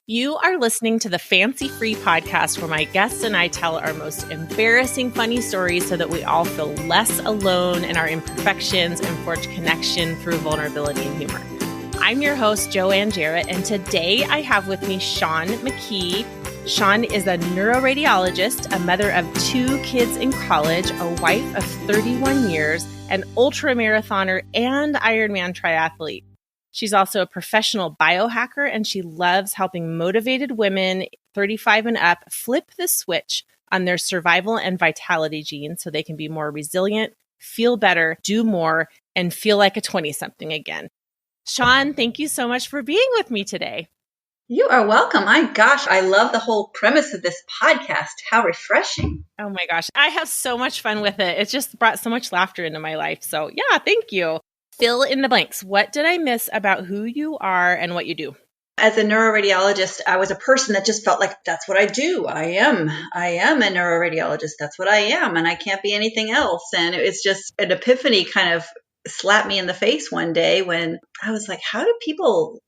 You are listening to the Fancy Free podcast where my guests and I tell our most embarrassing funny stories so that we all feel less alone in our imperfections and forge connection through vulnerability and humor. I'm your host, Joanne Jarrett, and today I have with me Shaun McKee. Shaun is a neuroradiologist, a mother of 2 kids in college, a wife of 31 years, an ultramarathoner, and Ironman triathlete. She's also a professional biohacker, and she loves helping motivated women 35 and up flip the switch on their survival and vitality genes so they can be more resilient, feel better, do more, and feel like a 20-something again. Shaun, thank you so much for being with me today. You are welcome. My gosh, I love the whole premise of this podcast. How refreshing. Oh my gosh, I have so much fun with it. It just brought so much laughter into my life. So yeah, thank you. Fill in the blanks. What did I miss about who you are and what you do? As a neuroradiologist, I was a person that just felt like that's what I do. I am a neuroradiologist. That's what I am. And I can't be anything else. And it was just an epiphany kind of slapped me in the face one day when I was like, how do people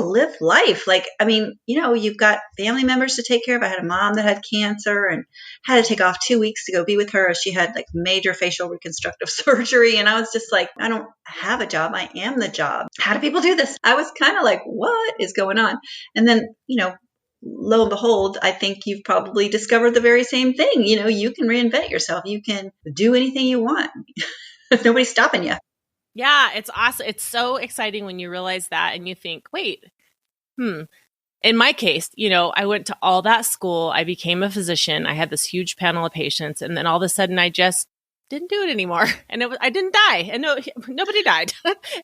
live life? Like, I mean, you've got family members to take care of. I had a mom that had cancer and had to take off 2 weeks to go be with her. She had like major facial reconstructive surgery. And I was just like, I don't have a job. I am the job. How do people do this? I was kind of like, what is going on? And then, lo and behold, I think you've probably discovered the very same thing. You can reinvent yourself. You can do anything you want. Nobody's stopping you. Yeah, it's awesome. It's so exciting when you realize that and you think, wait, In my case, I went to all that school. I became a physician. I had this huge panel of patients. And then all of a sudden I just didn't do it anymore. And I didn't die. And nobody died.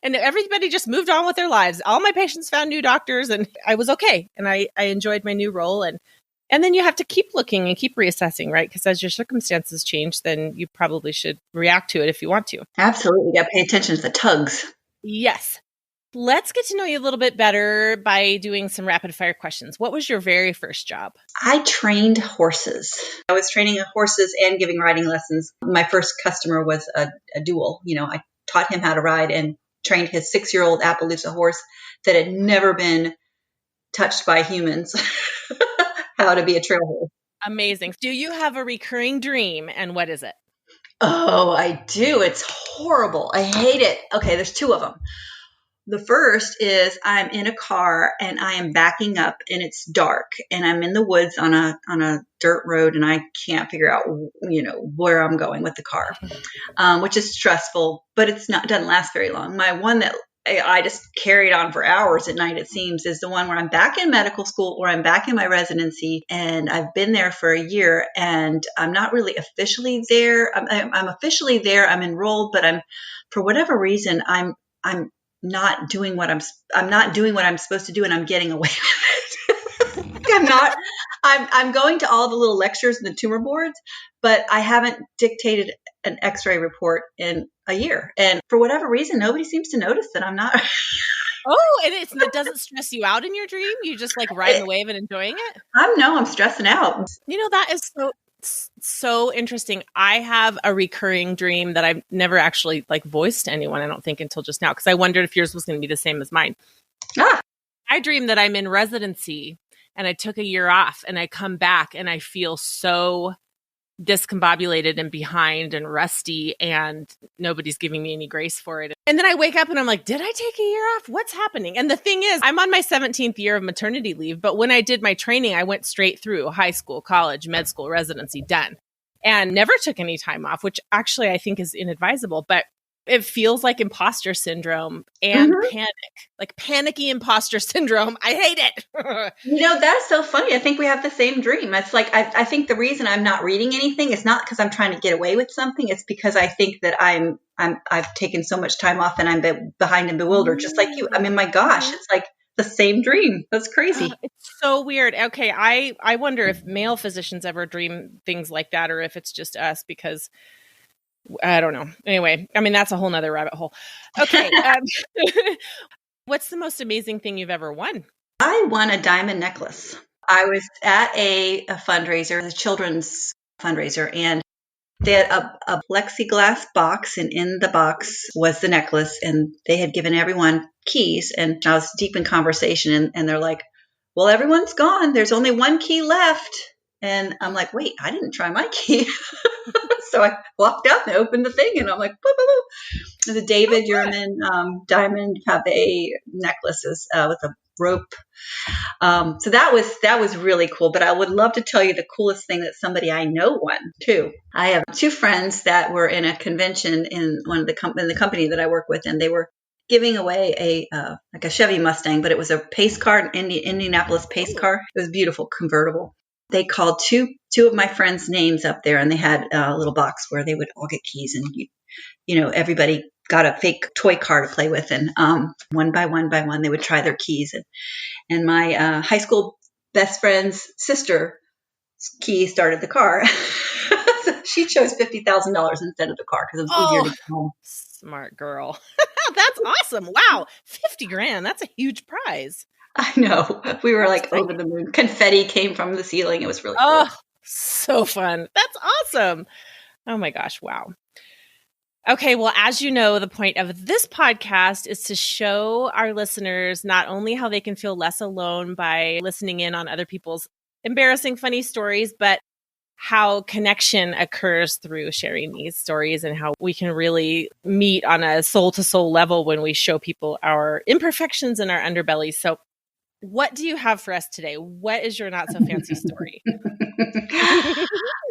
And everybody just moved on with their lives. All my patients found new doctors and I was okay. And I enjoyed my new role. And then you have to keep looking and keep reassessing, right? Because as your circumstances change, then you probably should react to it if you want to. Absolutely. You got to pay attention to the tugs. Yes. Let's get to know you a little bit better by doing some rapid fire questions. What was your very first job? I trained horses. I was training horses and giving riding lessons. My first customer was a dual. I taught him how to ride and trained his 6-year-old Appaloosa horse that had never been touched by humans. How to be a trail horse. Amazing. Do you have a recurring dream and what is it? Oh, I do. It's horrible. I hate it. Okay, there's 2 of them. The first is I'm in a car and I am backing up and it's dark and I'm in the woods on a dirt road and I can't figure out, where I'm going with the car, which is stressful, but doesn't last very long. My one that I just carried on for hours at night, it seems, is the one where I'm back in medical school or I'm back in my residency and I've been there for a year and I'm not really officially there. I'm officially there. I'm enrolled, but for whatever reason, I'm not doing what I'm doing what I'm supposed to do and I'm getting away with it. I'm going to all the little lectures and the tumor boards, but I haven't dictated an x-ray report in a year. And for whatever reason, nobody seems to notice that I'm not. Oh, and it doesn't stress you out in your dream? You just like riding the wave and enjoying it? I'm stressing out. That is so interesting. I have a recurring dream that I've never actually voiced to anyone, I don't think, until just now, because I wondered if yours was going to be the same as mine. I dream that I'm in residency and I took a year off and I come back and I feel so discombobulated and behind and rusty and nobody's giving me any grace for it. And then I wake up and I'm like, did I take a year off? What's happening? And the thing is, I'm on my 17th year of maternity leave, but when I did my training, I went straight through high school, college, med school, residency, done, and never took any time off, which actually I think is inadvisable, but it feels like imposter syndrome and panicky imposter syndrome. I hate it. That's so funny. I think we have the same dream. It's like, I think the reason I'm not reading anything is not because I'm trying to get away with something. It's because I think that I've taken so much time off and I'm behind and bewildered, just like you. I mean, my gosh, it's like the same dream. That's crazy. It's so weird. Okay. I wonder if male physicians ever dream things like that, or if it's just us, because I don't know. Anyway, I mean, that's a whole nother rabbit hole. Okay. What's the most amazing thing you've ever won? I won a diamond necklace. I was at a fundraiser, a children's fundraiser, and they had a plexiglass box, and in the box was the necklace, and they had given everyone keys. And I was deep in conversation, and they're like, well, everyone's gone. There's only one key left. And I'm like, wait, I didn't try my key. So I walked up and opened the thing, and I'm like, boo, boo, boo. The David Yurman diamond pave necklaces with a rope. So that was really cool. But I would love to tell you the coolest thing that somebody I know won too. I have two friends that were in a convention in in the company that I work with, and they were giving away a Chevy Mustang, but it was a pace car, an Indianapolis pace car. It was beautiful, convertible. They called two of my friends' names up there, and they had a little box where they would all get keys, and everybody got a fake toy car to play with, and one by one they would try their keys, and my high school best friend's sister key started the car. So she chose $50,000 instead of the car because it was easier to get home. Smart girl. That's awesome. Wow. 50 grand. That's a huge prize. I know. We were like over the moon. Confetti came from the ceiling. It was really cool. So fun. That's awesome. Oh my gosh. Wow. Okay. Well, as you know, the point of this podcast is to show our listeners not only how they can feel less alone by listening in on other people's embarrassing, funny stories, but how connection occurs through sharing these stories and how we can really meet on a soul-to-soul level when we show people our imperfections and our underbellies. So what do you have for us today? What is your not-so-fancy story?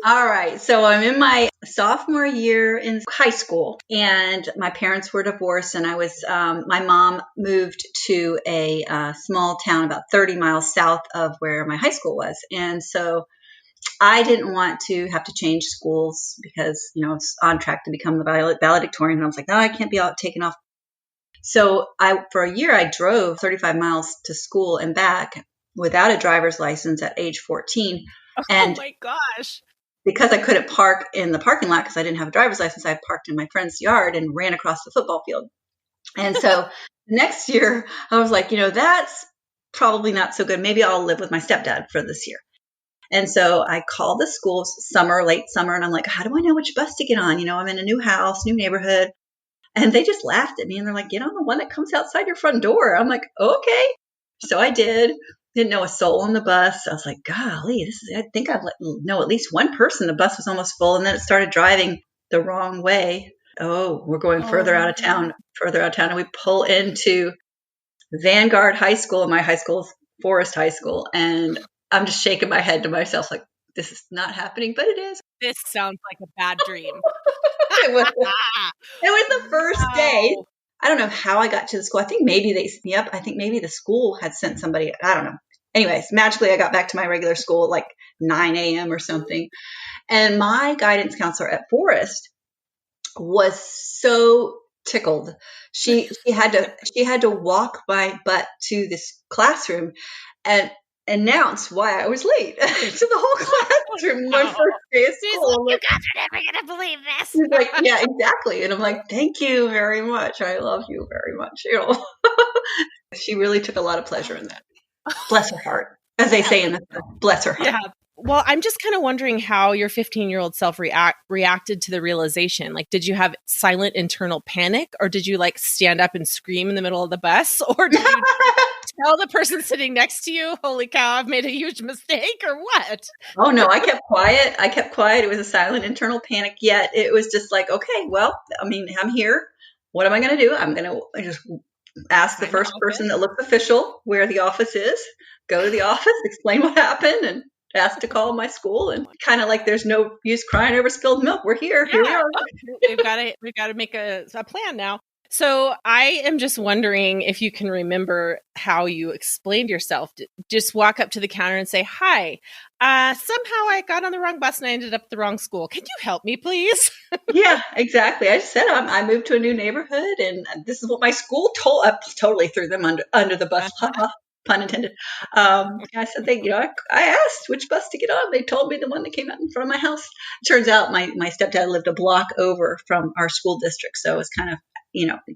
All right. So I'm in my sophomore year in high school, and my parents were divorced, and my mom moved to a small town about 30 miles south of where my high school was. And so I didn't want to have to change schools because, I was on track to become the valedictorian. And I was like, no, I can't be taken off. So for a year, I drove 35 miles to school and back without a driver's license at age 14. And oh my gosh. Because I couldn't park in the parking lot because I didn't have a driver's license, I parked in my friend's yard and ran across the football field. And so next year, I was like, that's probably not so good. Maybe I'll live with my stepdad for this year. And so I called the school late summer, and I'm like, how do I know which bus to get on? I'm in a new house, new neighborhood. And they just laughed at me, and they're like, get on the one that comes outside your front door. I'm like, okay. So I did. Didn't know a soul on the bus. I was like, golly, I think I know at least one person. The bus was almost full, and then it started driving the wrong way. Oh, we're going further out of town. And we pull into Vanguard High School, and my high school is Forest High School. And I'm just shaking my head to myself like, this is not happening, but it is. This sounds like a bad dream. It was the first day. I don't know how I got to the school. I think maybe they set me up. I think maybe the school had sent somebody. I don't know. Anyways, magically, I got back to my regular school at like 9 a.m. or something. And my guidance counselor at Forest was so tickled. She had to walk my butt to this classroom and announce why I was late to the whole classroom. My first day of school. Like, you guys are never going to believe this. She's like, yeah, exactly. And I'm like, thank you very much. I love you very much. She really took a lot of pleasure in that. Bless her heart, as they say in the bless her heart. Yeah. Well, I'm just kind of wondering how your 15-year-old self reacted to the realization. Like, did you have silent internal panic, or did you like stand up and scream in the middle of the bus, or did you tell the person sitting next to you, holy cow, I've made a huge mistake, or what? Oh, no, I kept quiet. It was a silent internal panic, yet it was just like, okay, well, I mean, I'm here. What am I going to do? I'm going to just ask the first person that looks official where the office is, go to the office, explain what happened, and ask to call my school, and kind of like there's no use crying over spilled milk. We're here. Here we are. We've got to make a plan now. So I am just wondering if you can remember how you explained yourself. Just walk up to the counter and say, hi, somehow I got on the wrong bus and I ended up at the wrong school. Can you help me, please? Yeah, exactly. I just said I moved to a new neighborhood, and this is what my school told. I totally threw them under the bus. Pun intended. I said, I asked which bus to get on. They told me the one that came out in front of my house. Turns out my stepdad lived a block over from our school district. So it was kind of,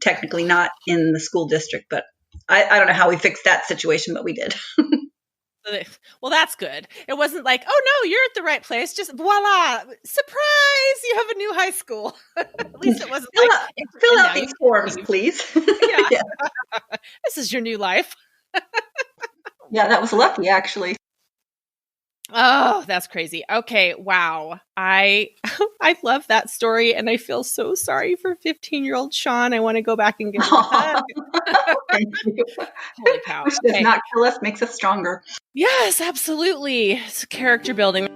technically not in the school district, but I don't know how we fixed that situation, but we did. Well, that's good. It wasn't like, oh no, you're at the right place. Just voila, surprise, you have a new high school. At least it wasn't fill out these forms, please. Yeah. This is your new life. Yeah, that was lucky, actually. Oh, that's crazy. Okay, wow. I I love that story, and I feel so sorry for 15-year-old Shaun. I want to go back and give him a hug. Thank you. Holy cow. Which does Okay. not kill us, makes us stronger. Yes, absolutely. It's character building.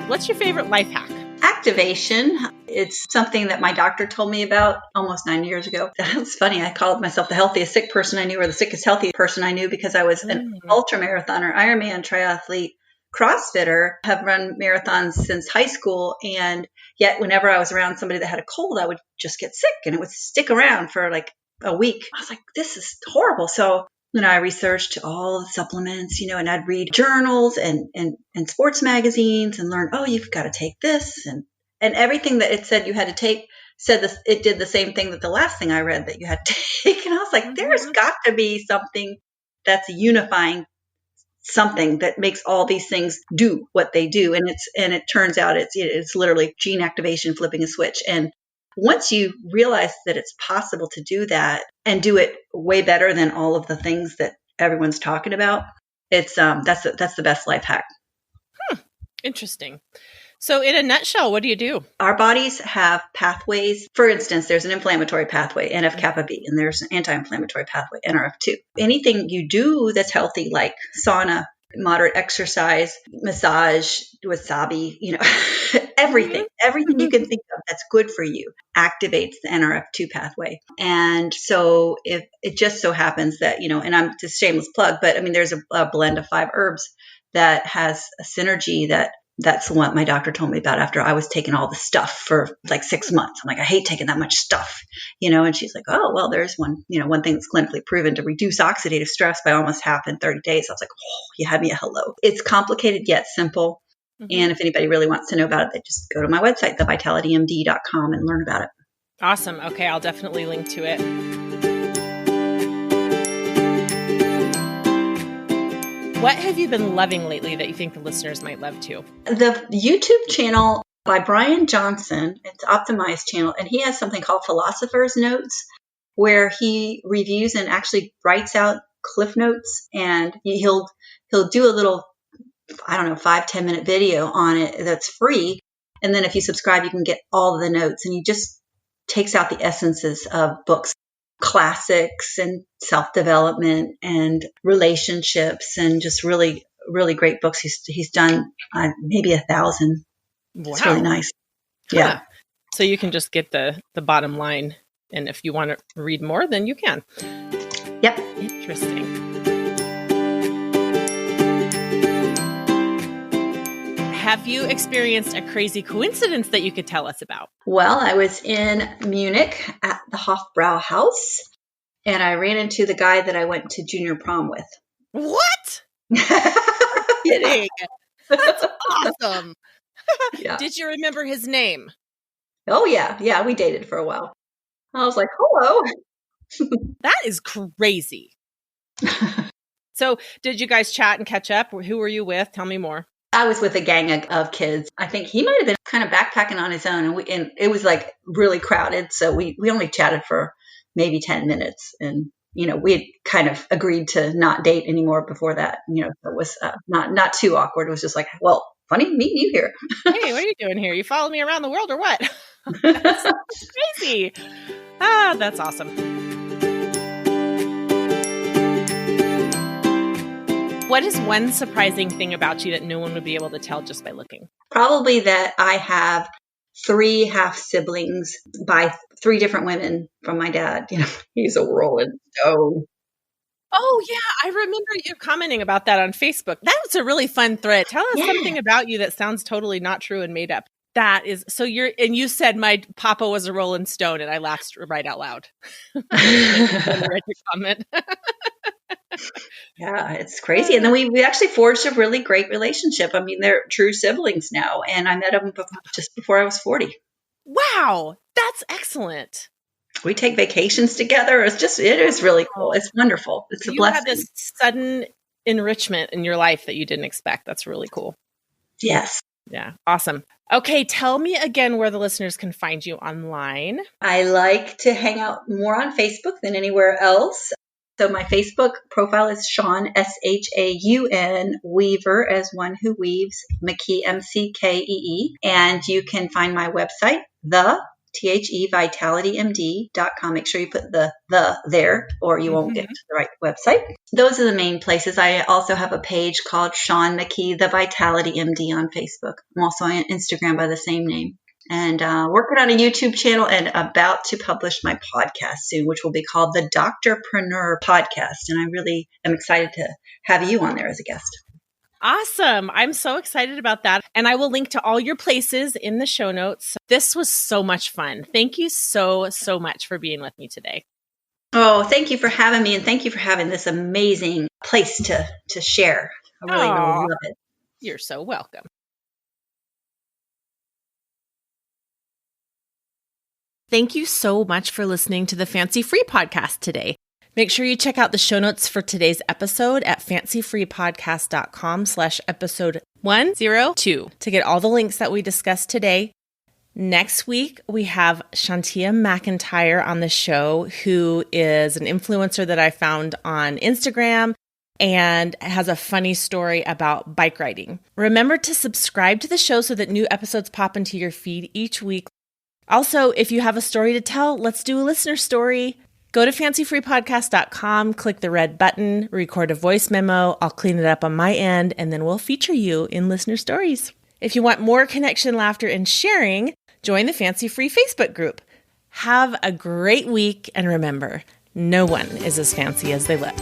What's your favorite life hack? Activation. It's something that my doctor told me about almost 9 years ago. It's funny. I called myself the healthiest sick person I knew, or the sickest healthy person I knew, because I was an ultra marathoner, Ironman triathlete, CrossFitter, have run marathons since high school. And yet whenever I was around somebody that had a cold, I would just get sick and it would stick around for like a week. I was like, this is horrible. So I researched all the supplements, and I'd read journals and sports magazines and learn, oh, you've got to take this. And everything that it said you had to take said this, it did the same thing that the last thing I read that you had to take. And I was like, there's got to be something that's unifying, something that makes all these things do what they do. And it turns out it's literally gene activation, flipping a switch. And once you realize that it's possible to do that and do it way better than all of the things that everyone's talking about, it's that's the best life hack. Interesting. So in a nutshell, what do you do? Our bodies have pathways. For instance, there's an inflammatory pathway, NF-kappa B, and there's an anti-inflammatory pathway, NRF2. Anything you do that's healthy, like sauna, moderate exercise, massage, wasabi, everything you can think of that's good for you activates the NRF2 pathway. And so if it just so happens that, and I'm just shameless plug, but I mean, there's a blend of 5 herbs that has a synergy that's what my doctor told me about after I was taking all the stuff for like 6 months. I'm like, I hate taking that much stuff, and she's like, oh, well, there's one thing that's clinically proven to reduce oxidative stress by almost half in 30 days. I was like, oh, you had me a hello. It's complicated yet simple. And if anybody really wants to know about it, they just go to my website, thevitalitymd.com, and learn about it. Awesome. Okay, I'll definitely link to it. What have you been loving lately that you think the listeners might love too? The YouTube channel by Brian Johnson, it's Optimized channel, and he has something called Philosopher's Notes, where he reviews and actually writes out cliff notes, and he'll do a little, 5-10 minute video on it that's free. And then if you subscribe, you can get all of the notes, and he just takes out the essences of books, classics and self-development and relationships, and just really, really great books. He's done maybe 1,000. Wow. It's really nice. Yeah. Huh. So you can just get the bottom line. And if you want to read more, then you can. Yep. Interesting. Have you experienced a crazy coincidence that you could tell us about? Well, I was in Munich at the Hofbrauhaus, and I ran into the guy that I went to junior prom with. What? Kidding. That's awesome. Yeah. Did you remember his name? Oh, yeah. Yeah, we dated for a while. I was like, hello. That is crazy. So did you guys chat and catch up? Who were you with? Tell me more. I was with a gang of kids. I think he might have been kind of backpacking on his own, and it was like really crowded. So we only chatted for maybe 10 minutes, and we had kind of agreed to not date anymore before that. It was not too awkward. It was just like, well, funny meeting you here. Hey, what are you doing here? You followed me around the world or what? That's crazy. That's awesome. What is one surprising thing about you that no one would be able to tell just by looking? Probably that I have 3 half siblings by 3 different women from my dad. He's a rolling stone. Oh, yeah. I remember you commenting about that on Facebook. That was a really fun thread. Tell us something about you that sounds totally not true and made up. That is, so and you said my papa was a rolling stone, and I laughed right out loud. I read your comment. Yeah, it's crazy. And then we actually forged a really great relationship. I mean, they're true siblings now. And I met them just before I was 40. Wow. That's excellent. We take vacations together. It is really cool. It's wonderful. It's a blessing. You had this sudden enrichment in your life that you didn't expect. That's really cool. Yes. Yeah. Awesome. Okay. Tell me again where the listeners can find you online. I like to hang out more on Facebook than anywhere else. So my Facebook profile is Shaun, Shaun, Weaver, as one who weaves, McKee, MCKEE. And you can find my website, vitalitymd.com. Make sure you put the there, or you won't get to the right website. Those are the main places. I also have a page called Shaun McKee, the Vitality MD on Facebook. I'm also on Instagram by the same name. And working on a YouTube channel and about to publish my podcast soon, which will be called the Doctorpreneur Podcast. And I really am excited to have you on there as a guest. Awesome. I'm so excited about that. And I will link to all your places in the show notes. This was so much fun. Thank you so much for being with me today. Oh, thank you for having me. And thank you for having this amazing place to share. I really love it. You're so welcome. Thank you so much for listening to the Fancy Free podcast today. Make sure you check out the show notes for today's episode at fancyfreepodcast.com/episode 102 to get all the links that we discussed today. Next week, we have Shantia McIntyre on the show, who is an influencer that I found on Instagram and has a funny story about bike riding. Remember to subscribe to the show so that new episodes pop into your feed each week. Also, if you have a story to tell, let's do a listener story. Go to fancyfreepodcast.com, click the red button, record a voice memo. I'll clean it up on my end, and then we'll feature you in listener stories. If you want more connection, laughter, and sharing, join the Fancy Free Facebook group. Have a great week, and remember, no one is as fancy as they look.